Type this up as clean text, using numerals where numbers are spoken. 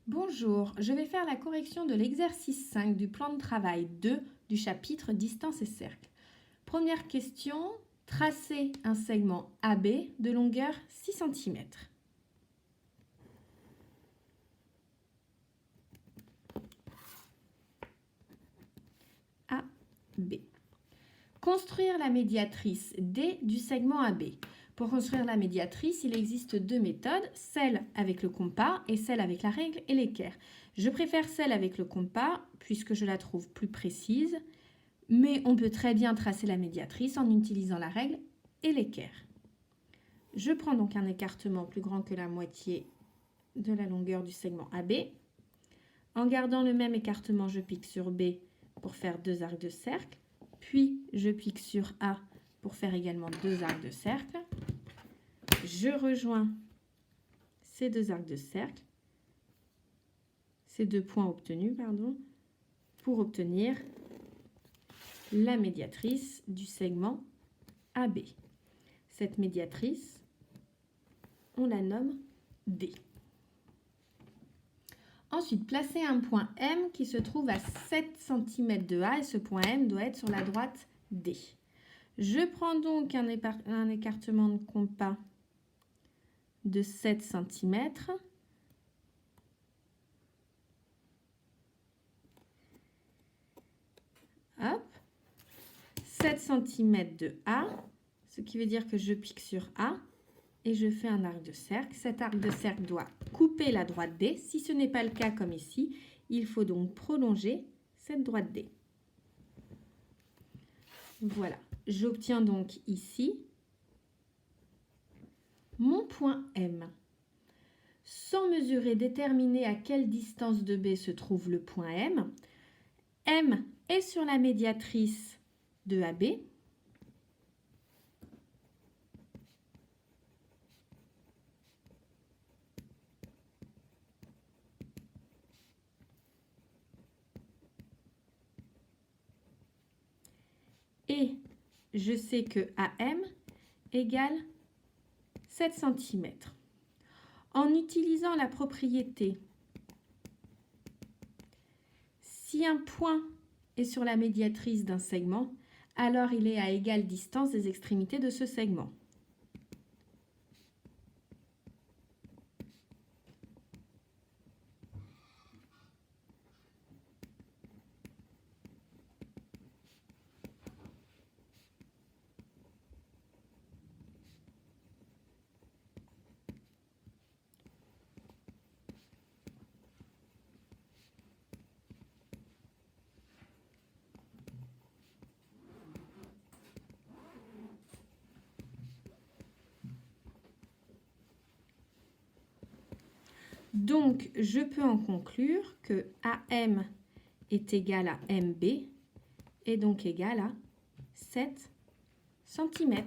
Bonjour, je vais faire la correction de l'exercice 5 du plan de travail 2 du chapitre Distance et cercle. Première question, tracer un segment AB de longueur 6 cm. AB. Construire la médiatrice D du segment AB. Pour construire la médiatrice, il existe deux méthodes, celle avec le compas et celle avec la règle et l'équerre. Je préfère celle avec le compas puisque je la trouve plus précise, mais on peut très bien tracer la médiatrice en utilisant la règle et l'équerre. Je prends donc un écartement plus grand que la moitié de la longueur du segment AB. En gardant le même écartement, je pique sur B pour faire deux arcs de cercle, puis je pique sur A pour faire également deux arcs de cercle. Je rejoins ces deux arcs de cercle, ces deux points obtenus, pour obtenir la médiatrice du segment AB. Cette médiatrice, on la nomme D. Ensuite, placez un point M qui se trouve à 7 cm de A et ce point M doit être sur la droite D. Je prends donc un écartement de compas de 7 cm. Hop. 7 cm de A, ce qui veut dire que je pique sur A et je fais un arc de cercle. Cet arc de cercle doit couper la droite D. Si ce n'est pas le cas comme ici, il faut donc prolonger cette droite D. Voilà, j'obtiens donc ici mon point M. Sans mesurer, déterminer à quelle distance de B se trouve le point M. M est sur la médiatrice de AB. Et je sais que AM égale 7 cm. En utilisant la propriété, si un point est sur la médiatrice d'un segment, alors il est à égale distance des extrémités de ce segment. Donc, je peux en conclure que AM est égal à MB et donc égal à 7 cm.